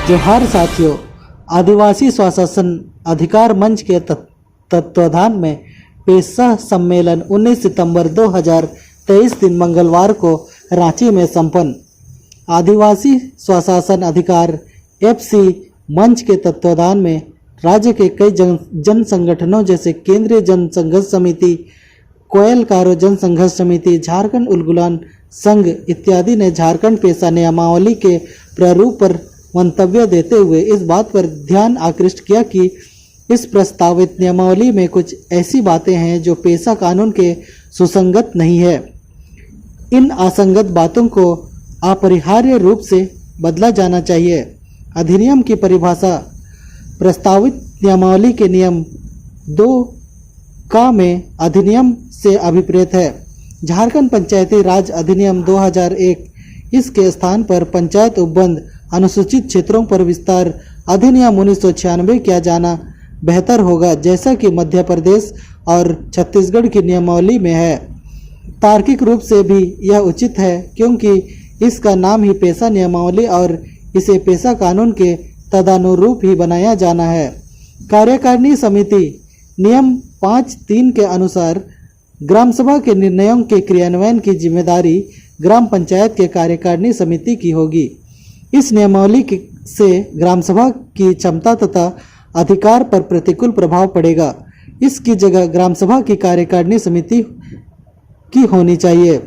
जोहार साथियों, आदिवासी स्वशासन अधिकार मंच के तत्वाधान में पेशा सम्मेलन 19 सितंबर 2023 दिन मंगलवार को रांची में संपन्न। आदिवासी स्वशासन अधिकार एफसी मंच के तत्वाधान में राज्य के कई जन संगठनों जैसे केंद्रीय जन संघर्ष समिति, कोयल कारो जन संघर्ष समिति, झारखंड उलगुलान संघ इत्यादि ने झारखंड पेशा नियमावली के प्रारूप पर मंतव्य देते हुए इस बात पर ध्यान आकृष्ट किया कि इस प्रस्तावित नियमावली में कुछ ऐसी बातें हैं जो पेशा कानून के सुसंगत नहीं है। इन असंगत बातों को अपरिहार्य रूप से बदला जाना चाहिए। अधिनियम की परिभाषा प्रस्तावित नियमावली के नियम 2 का में अधिनियम से अभिप्रेत है। झारखंड पंचायती राज अधिनियम 2001 इसके स्थान पर पंचायत उपबंध अनुसूचित क्षेत्रों पर विस्तार अधिनियम 1996 किया जाना बेहतर होगा, जैसा कि मध्य प्रदेश और छत्तीसगढ़ की नियमावली में है। तार्किक रूप से भी यह उचित है क्योंकि इसका नाम ही पेशा नियमावली और इसे पेशा कानून के तदनुरूप ही बनाया जाना है। कार्यकारिणी समिति नियम 5(3) के अनुसार ग्राम सभा के निर्णयों के क्रियान्वयन की जिम्मेदारी ग्राम पंचायत के कार्यकारिणी समिति की होगी। इस नियमावली से ग्राम सभा की क्षमता तथा अधिकार पर प्रतिकूल प्रभाव पड़ेगा। इसकी जगह ग्राम सभा की कार्यकारिणी समिति की होनी चाहिए।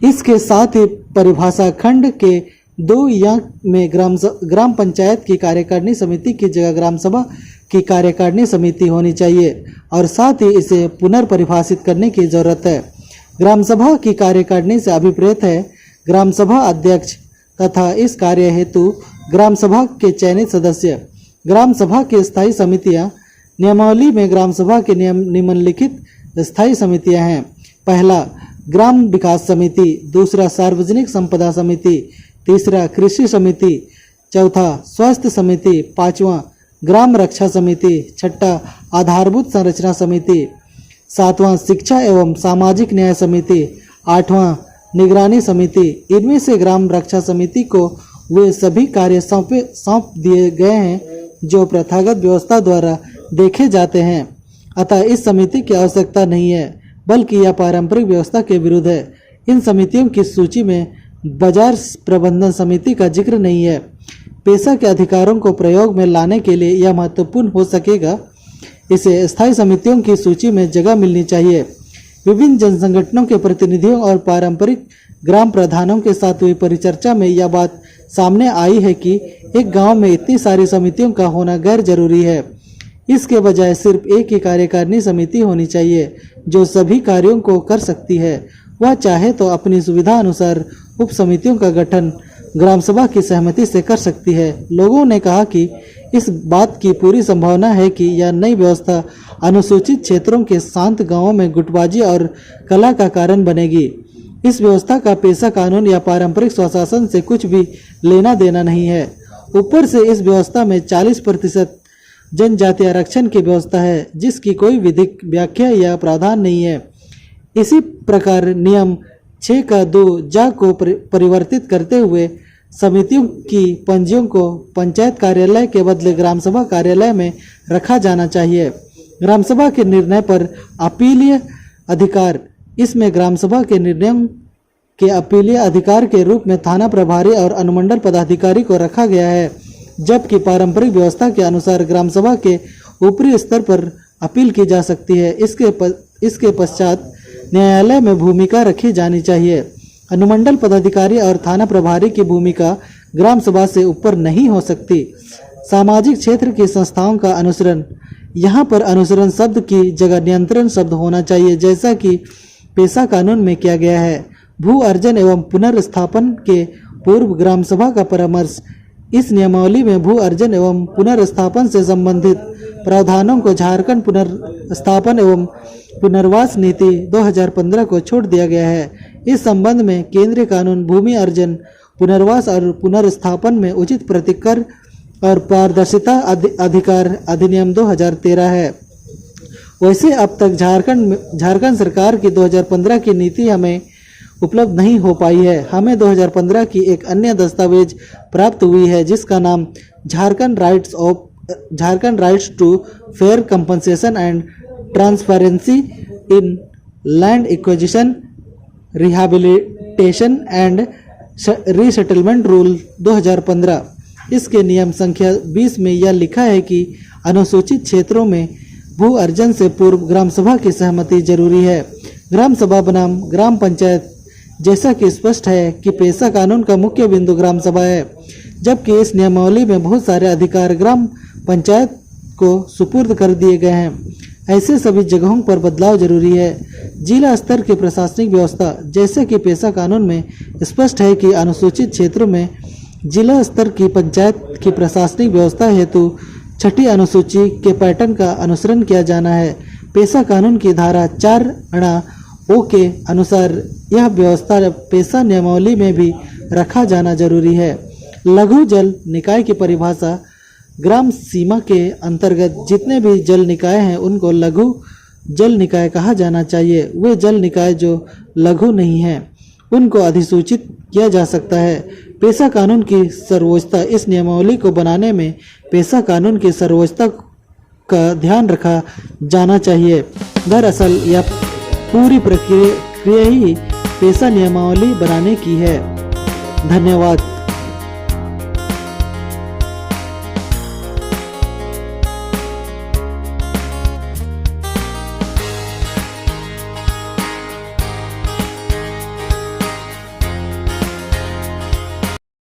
इसके साथ ही परिभाषा खंड के 2 या में ग्राम पंचायत की कार्यकारिणी समिति की जगह ग्राम सभा की कार्यकारिणी समिति होनी चाहिए और साथ ही इसे पुनर्परिभाषित करने की जरूरत है। ग्राम सभा की कार्यकारिणी से अभिप्रेत है ग्राम सभा अध्यक्ष तथा इस कार्य हेतु ग्राम सभा के चयनित सदस्य। ग्राम सभा की स्थायी समितियां नियमावली में ग्राम सभा के निम्नलिखित स्थायी समितियां हैं। पहला, ग्राम विकास समिति। दूसरा, सार्वजनिक संपदा समिति। तीसरा, कृषि समिति। चौथा, स्वास्थ्य समिति। पांचवा, ग्राम रक्षा समिति। छठा, आधारभूत संरचना समिति। सातवां, शिक्षा एवं सामाजिक न्याय समिति। आठवां, निगरानी समिति। इनमें से ग्राम रक्षा समिति को वे सभी कार्य सौंप दिए गए हैं जो प्रथागत व्यवस्था द्वारा देखे जाते हैं, अतः इस समिति की आवश्यकता नहीं है, बल्कि यह पारंपरिक व्यवस्था के विरुद्ध है। इन समितियों की सूची में बाजार प्रबंधन समिति का जिक्र नहीं है। पेशा के अधिकारों को प्रयोग में लाने के लिए यह महत्वपूर्ण हो सकेगा। इसे स्थायी समितियों की सूची में जगह मिलनी चाहिए। विभिन्न जन संगठनों के प्रतिनिधियों और पारंपरिक ग्राम प्रधानों के साथ हुई परिचर्चा में यह बात सामने आई है कि एक गांव में इतनी सारी समितियों का होना गैर जरूरी है। इसके बजाय सिर्फ एक ही कार्यकारिणी समिति होनी चाहिए जो सभी कार्यों को कर सकती है। वह चाहे तो अपनी सुविधा अनुसार उप समितियों का गठन ग्राम सभा की सहमति से कर सकती है। लोगों ने कहा कि इस बात की पूरी संभावना है कि यह नई व्यवस्था अनुसूचित क्षेत्रों के शांत गांवों में गुटबाजी और कलह का कारण बनेगी। इस व्यवस्था का पेशा कानून या पारंपरिक स्वशासन से कुछ भी लेना देना नहीं है। ऊपर से इस व्यवस्था में 40% जनजातीय आरक्षण की व्यवस्था है जिसकी कोई विधिक व्याख्या या प्रावधान नहीं है। इसी प्रकार नियम 6 का 2 जा को परिवर्तित करते हुए समितियों की पंजियों को पंचायत कार्यालय के बदले ग्राम सभा कार्यालय में रखा जाना चाहिए। ग्राम सभा के निर्णय पर अपीलीय अधिकार। इसमें ग्राम सभा के निर्णयों के अपीलीय अधिकार के रूप में थाना प्रभारी और अनुमंडल पदाधिकारी को रखा गया है, जबकि पारंपरिक व्यवस्था के अनुसार ग्राम सभा के ऊपरी स्तर पर अपील की जा सकती है। इसके पश्चात न्यायालय में भूमिका रखी जानी चाहिए। अनुमंडल पदाधिकारी और थाना प्रभारी की भूमिका ग्राम सभा से ऊपर नहीं हो सकती। सामाजिक क्षेत्र की संस्थाओं का अनुसरण। यहाँ पर अनुसरण शब्द की जगह नियंत्रण शब्द होना चाहिए, जैसा कि पेशा कानून में किया गया है। भू अर्जन एवं पुनर्स्थापन के पूर्व ग्राम सभा का परामर्श। इस नियमावली में भू अर्जन एवं पुनर्स्थापन से संबंधित प्रावधानों को झारखंड पुनर्स्थापन एवं पुनर्वास नीति 2015 को छोड़ दिया गया है। इस संबंध में केंद्रीय कानून भूमि अर्जन, पुनर्वास और पुनर्स्थापन में उचित प्रतिकर और पारदर्शिता अधिकार अधिनियम 2013 है। वैसे अब तक झारखंड सरकार की 2015 की नीति हमें उपलब्ध नहीं हो पाई है। हमें 2015 की एक अन्य दस्तावेज प्राप्त हुई है जिसका नाम Jharkhand rights to fair compensation and transparency in land acquisition rehabilitation and resettlement rule 2015। इसके नियम संख्या 20 में यह लिखा है कि अनुसूचित क्षेत्रों में भू अर्जन से पूर्व ग्राम सभा की सहमति जरूरी है। ग्राम सभा बनाम ग्राम पंचायत। जैसा कि स्पष्ट है कि पेशा कानून का मुख्य बिंदु ग्राम सभा है, जबकि इस नियमावली में बहुत सारे अधिकार ग्राम पंचायत को सुपुर्द कर दिए गए हैं। ऐसे सभी जगहों पर बदलाव जरूरी है। जिला स्तर की प्रशासनिक व्यवस्था। जैसे कि पेशा कानून में स्पष्ट है कि अनुसूचित क्षेत्रों में जिला स्तर की पंचायत की प्रशासनिक व्यवस्था हेतु 6ठी अनुसूची के पैटर्न का अनुसरण किया जाना है। पेशा कानून की धारा 4(ओ) के अनुसार यह व्यवस्था पेशा नियमावली में भी रखा जाना जरूरी है। लघु जल निकाय की परिभाषा। ग्राम सीमा के अंतर्गत जितने भी जल निकाय हैं उनको लघु जल निकाय कहा जाना चाहिए। वे जल निकाय जो लघु नहीं हैं उनको अधिसूचित किया जा सकता है। पेशा कानून की सर्वोच्चता। इस नियमावली को बनाने में पेशा कानून की सर्वोच्चता का ध्यान रखा जाना चाहिए। दरअसल यह पूरी प्रक्रिया ही पेशा नियमावली बनाने की है। धन्यवाद।